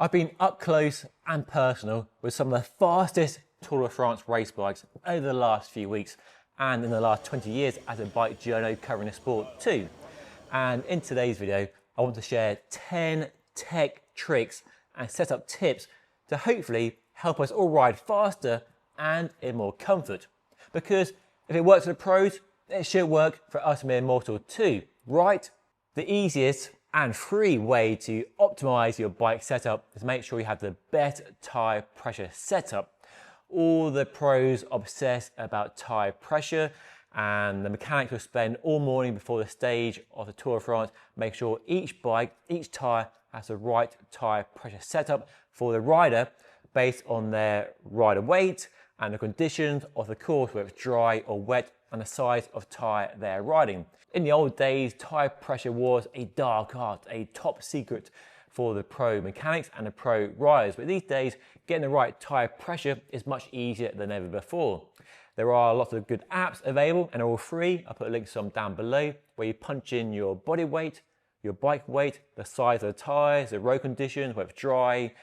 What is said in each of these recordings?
I've been up close and personal with some of the fastest Tour de France race bikes over the last few weeks and in the last 20 years as a bike journo covering the sport too. And in today's video, I want to share 10 tech tricks and setup tips to hopefully help us all ride faster and in more comfort. Because if it works for the pros, it should work for us mere mortal too, right? The easiest and free way to optimize your bike setup is make sure you have the best tire pressure setup. All the pros obsess about tire pressure, and the mechanics will spend all morning before the stage of the Tour de France, make sure each bike, each tire has the right tire pressure setup for the rider based on their rider weight and the conditions of the course, whether it's dry or wet, and the size of tyre they're riding. In the old days, tyre pressure was a dark art, a top secret for the pro mechanics and the pro riders. But these days, getting the right tyre pressure is much easier than ever before. There are lots of good apps available and they're all free. I'll put a link to some down below where you punch in your body weight, your bike weight, the size of the tyres, the road conditions, whether it's dry,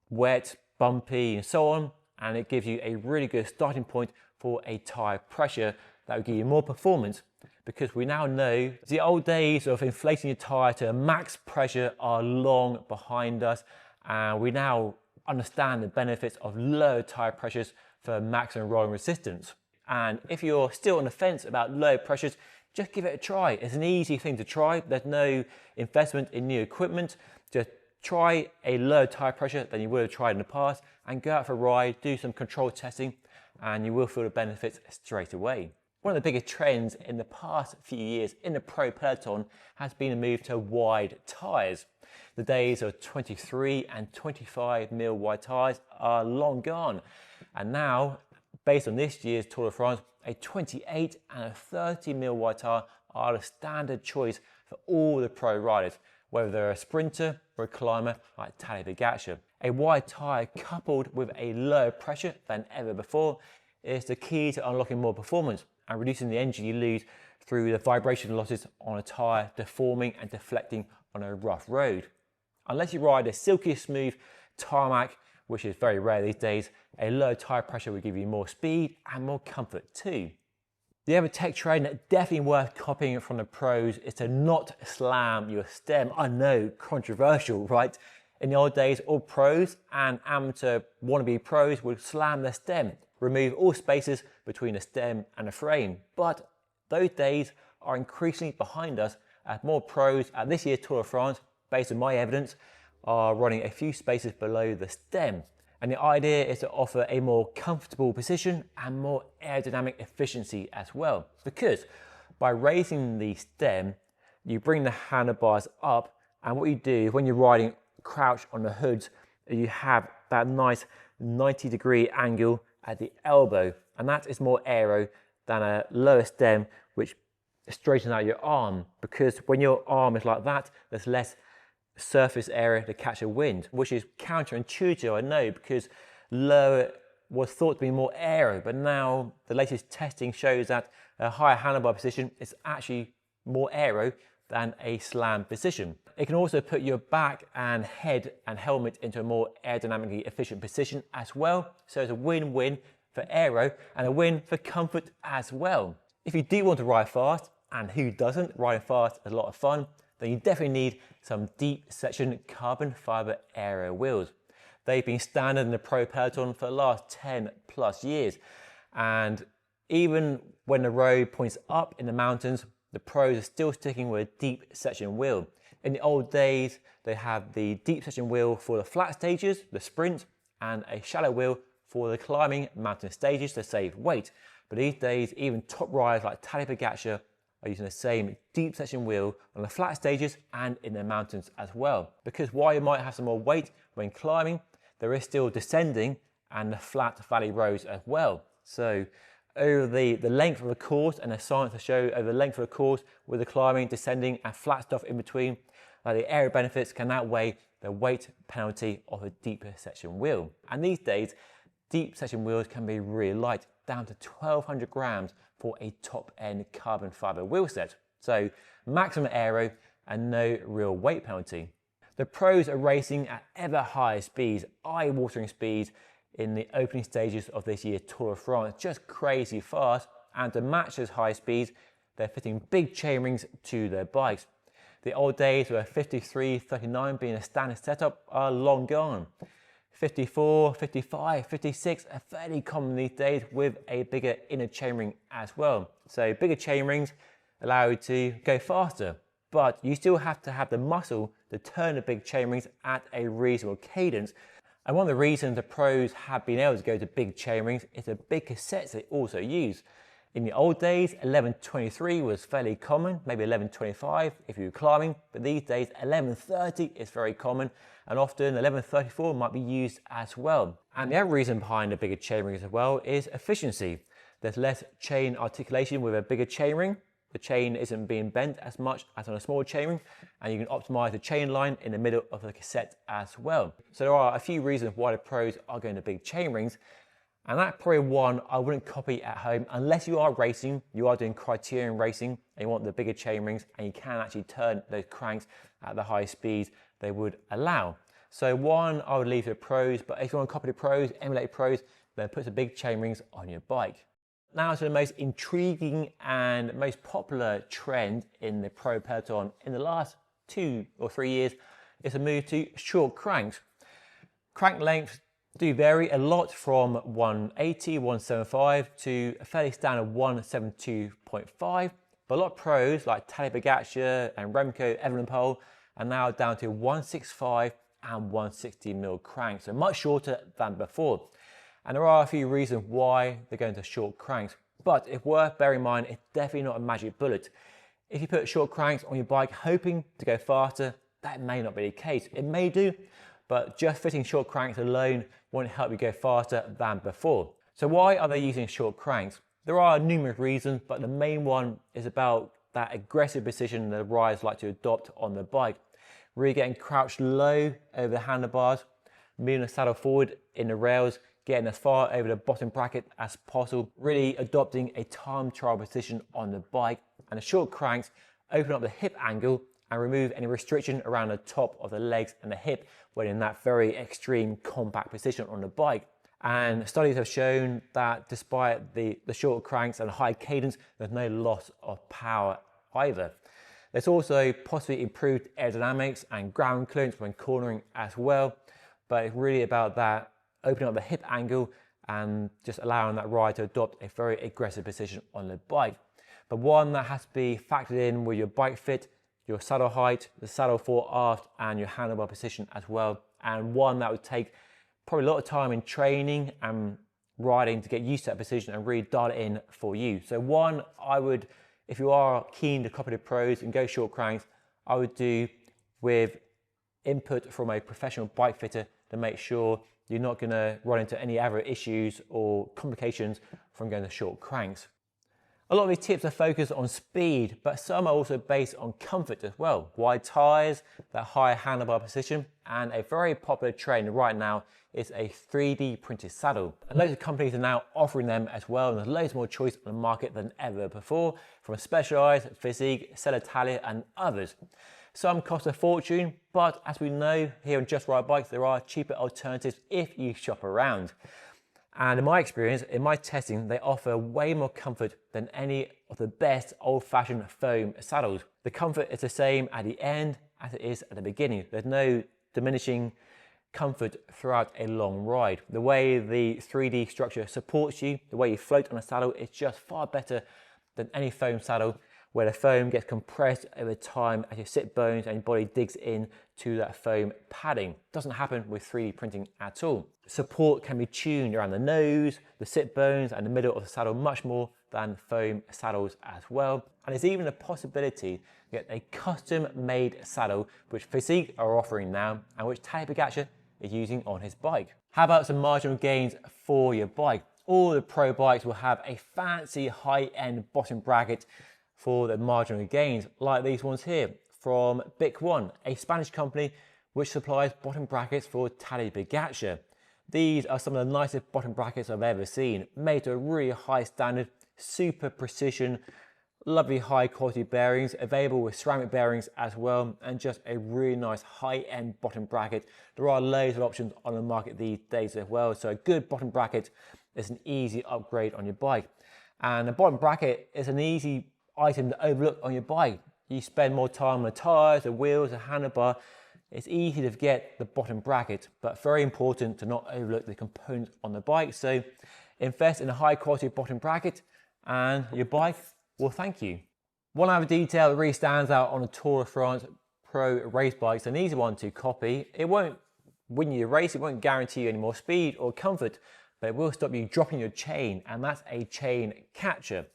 wet, bumpy, and so on. And it gives you a really good starting point for a tyre pressure that will give you more performance, because we now know the old days of inflating your tyre to max pressure are long behind us, and we now understand the benefits of low tyre pressures for maximum rolling resistance. And if you're still on the fence about low pressures, just give it a try. It's an easy thing to try. There's no investment in new equipment. Just try a lower tyre pressure than you would have tried in the past and go out for a ride, do some control testing, and you will feel the benefits straight away. One of the biggest trends in the past few years in the pro peloton has been a move to wide tyres. The days of 23 and 25 mil wide tyres are long gone. And now, based on this year's Tour de France, a 28 and a 30 mil wide tyre are the standard choice for all the pro riders, whether they're a sprinter or a climber like Tadej. A wide tyre coupled with a lower pressure than ever before is the key to unlocking more performance and reducing the energy you lose through the vibration losses on a tyre deforming and deflecting on a rough road. Unless you ride a silky smooth tarmac, which is very rare these days, a low tyre pressure will give you more speed and more comfort too. The other tech trend that definitely worth copying from the pros is to not slam your stem. I know, controversial, right? In the old days, all pros and amateur wannabe pros would slam their stem, remove all spaces between the stem and the frame. But those days are increasingly behind us as more pros at this year's Tour de France, based on my evidence, are running a few spaces below the stem. And the idea is to offer a more comfortable position and more aerodynamic efficiency as well. Because by raising the stem, you bring the handlebars up, and what you do when you're riding crouch on the hoods, you have that nice 90-degree angle at the elbow, and that is more aero than a lower stem which straightens out your arm, because when your arm is like that, there's less surface area to catch a wind, which is counterintuitive, I know, because lower was thought to be more aero, but now the latest testing shows that a higher handlebar position is actually more aero than a slam position. It can also put your back and head and helmet into a more aerodynamically efficient position as well, so it's a win-win for aero and a win for comfort as well. If you do want to ride fast, and who doesn't, riding fast is a lot of fun, then you definitely need some deep section carbon fiber aero wheels. They've been standard in the pro peloton for the last 10 plus years. And even when the road points up in the mountains, the pros are still sticking with a deep section wheel. In the old days, they had the deep section wheel for the flat stages, the sprint, and a shallow wheel for the climbing mountain stages to save weight. But these days, even top riders like Tadej are using the same deep section wheel on the flat stages and in the mountains as well. Because while you might have some more weight when climbing, there is still descending and the flat valley roads as well. So over the length of the course, and the science to show over the length of the course with the climbing, descending and flat stuff in between, the aero benefits can outweigh the weight penalty of a deeper section wheel. And these days, deep section wheels can be really light, down to 1,200 grams for a top-end carbon fiber wheel set. So maximum aero and no real weight penalty. The pros are racing at ever higher speeds, eye-watering speeds in the opening stages of this year's Tour de France, just crazy fast, and to match those high speeds, they're fitting big chainrings to their bikes. The old days where 53, 39 being a standard setup are long gone. 54, 55, 56 are fairly common these days with a bigger inner chainring as well. So bigger chainrings allow you to go faster, but you still have to have the muscle to turn the big chainrings at a reasonable cadence. And one of the reasons the pros have been able to go to big chainrings is the big cassettes they also use. In the old days, 1123 was fairly common, maybe 1125 if you were climbing, but these days 1130 is very common, and often 1134 might be used as well. And the other reason behind the bigger chainrings as well is efficiency. There's less chain articulation with a bigger chainring. The chain isn't being bent as much as on a small chainring, and you can optimize the chain line in the middle of the cassette as well. So there are a few reasons why the pros are going to big chainrings. And that's probably one I wouldn't copy at home unless you are racing, you are doing criterion racing, and you want the bigger chainrings, and you can actually turn those cranks at the high speeds they would allow. So one, I would leave to the pros, but if you want to copy the pros, emulate the pros, then put some big chainrings on your bike. Now to the most intriguing and most popular trend in the pro peloton in the last 2 or 3 years is a move to short cranks. Crank lengths do vary a lot from 180, 175 to a fairly standard 172.5, but a lot of pros like Tadej Pogačar and Remco Evenepoel are now down to 165 and 160mm cranks, so much shorter than before. And there are a few reasons why they're going to short cranks, but it's worth bearing in mind it's definitely not a magic bullet. If you put short cranks on your bike hoping to go faster, that may not be the case. It may do, but just fitting short cranks alone won't help you go faster than before. So why are they using short cranks? There are numerous reasons, but the main one is about that aggressive position that riders like to adopt on the bike. Really getting crouched low over the handlebars, moving the saddle forward in the rails, getting as far over the bottom bracket as possible, really adopting a time trial position on the bike. And the short cranks open up the hip angle and remove any restriction around the top of the legs and the hip when in that very extreme compact position on the bike. And studies have shown that despite the short cranks and high cadence, there's no loss of power either. There's also possibly improved aerodynamics and ground clearance when cornering as well, but it's really about that opening up the hip angle and just allowing that rider to adopt a very aggressive position on the bike. But one that has to be factored in with your bike fit, your saddle height, the saddle fore aft, and your handlebar position as well. And one that would take probably a lot of time in training and riding to get used to that position and really dial it in for you. So one, I would, if you are keen to copy the pros and go short cranks, I would do with input from a professional bike fitter to make sure you're not going to run into any other issues or complications from going to short cranks. A lot of these tips are focused on speed, but some are also based on comfort as well. Wide tyres, that higher handlebar position, and a very popular trend right now is a 3D printed saddle. And loads of companies are now offering them as well, and there's loads more choice on the market than ever before, from Specialized, Physique, Celitalia, and others. Some cost a fortune, but as we know here on Just Ride Bikes, there are cheaper alternatives if you shop around. And in my experience, in my testing, they offer way more comfort than any of the best old-fashioned foam saddles. The comfort is the same at the end as it is at the beginning. There's no diminishing comfort throughout a long ride. The way the 3D structure supports you, the way you float on a saddle, is just far better than any foam saddle, where the foam gets compressed over time as your sit bones and your body digs in to that foam padding. Doesn't happen with 3D printing at all. Support can be tuned around the nose, the sit bones, and the middle of the saddle much more than foam saddles as well. And there's even a possibility to get a custom-made saddle, which Physique are offering now, and which Tadej Pogačar is using on his bike. How about some marginal gains for your bike? All the pro bikes will have a fancy high-end bottom bracket for the marginal gains, like these ones here from Bic One, a Spanish company which supplies bottom brackets for Tadej Pogačar. These are some of the nicest bottom brackets I've ever seen, made to a really high standard, super precision, Lovely high quality bearings, available with ceramic bearings as well, and just a really nice high-end bottom bracket. There are loads of options on the market these days as well, so a good bottom bracket is an easy upgrade on your bike. And a bottom bracket is an easy item to overlook on your bike. You spend more time on the tyres, the wheels, the handlebar. It's easy to forget the bottom bracket, but very important to not overlook the components on the bike. So invest in a high quality bottom bracket and your bike will thank you. One other detail that really stands out on a Tour de France Pro race bike, it's an easy one to copy. It won't win you a race, it won't guarantee you any more speed or comfort, but it will stop you dropping your chain, and that's a chain catcher.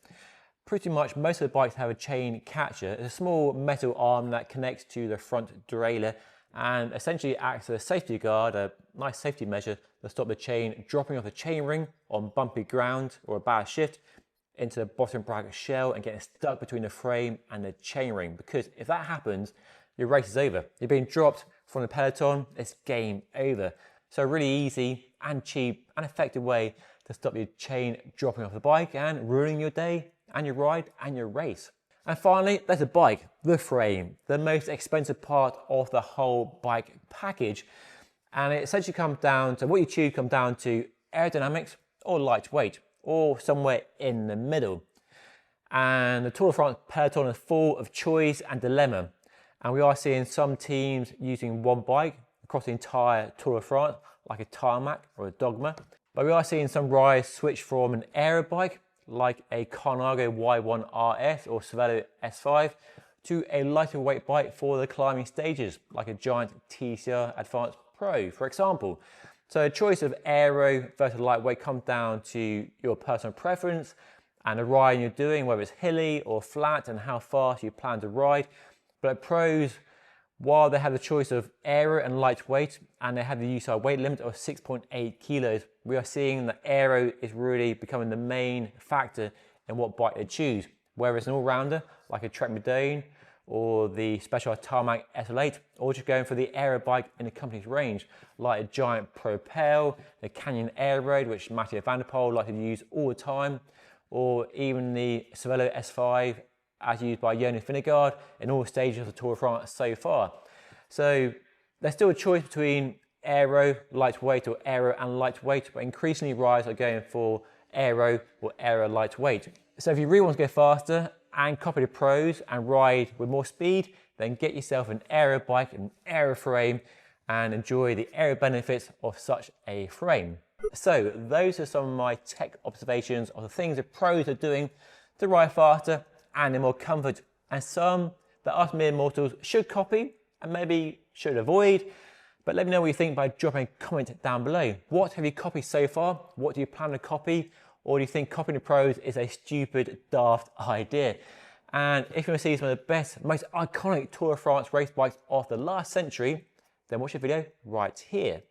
Pretty much most of the bikes have a chain catcher. It's a small metal arm that connects to the front derailleur and essentially acts as a safety guard, a nice safety measure to stop the chain dropping off the chain ring on bumpy ground or a bad shift into the bottom bracket shell and getting stuck between the frame and the chain ring, because if that happens, your race is over. You're being dropped from the peloton, it's game over. So a really easy and cheap and effective way to stop your chain dropping off the bike and ruining your day and your ride and your race. And finally, there's the bike, the frame, the most expensive part of the whole bike package. And it essentially comes down to, what you choose comes down to aerodynamics or lightweight, or somewhere in the middle. And the Tour de France peloton is full of choice and dilemma. And we are seeing some teams using one bike across the entire Tour de France, like a tarmac or a dogma. But we are seeing some riders switch from an aero bike, like a Carnago Y1 RS or Cervelo S5, to a lighter weight bike for the climbing stages, like a Giant TCR Advanced Pro, for example. So a choice of aero versus lightweight comes down to your personal preference and the riding you're doing, whether it's hilly or flat, and how fast you plan to ride. But at pros, while they have the choice of aero and lightweight, and they have the UCI weight limit of 6.8 kilos, we are seeing that aero is really becoming the main factor in what bike they choose. Whether it's an all-rounder, like a Trek Medone, or the Specialized Tarmac SL8, or just going for the aero bike in the company's range, like a Giant Propel, the Canyon Aero, which Mathieu van der Poel likes to use all the time, or even the Cervelo S5, as used by Jonas Vingegaard in all stages of the Tour de France so far. So there's still a choice between aero, lightweight, or aero and lightweight, but increasingly riders are going for aero or aero lightweight. So if you really want to go faster and copy the pros and ride with more speed, then get yourself an aero bike, an aero frame, and enjoy the aero benefits of such a frame. So those are some of my tech observations of the things the pros are doing to ride faster and in more comfort, and some that us mere mortals should copy and maybe should avoid. But let me know what you think by dropping a comment down below. What have you copied so far? What do you plan to copy? Or do you think copying the pros is a stupid, daft idea? And if you want to see some of the best, most iconic Tour de France race bikes of the last century, then watch the video right here.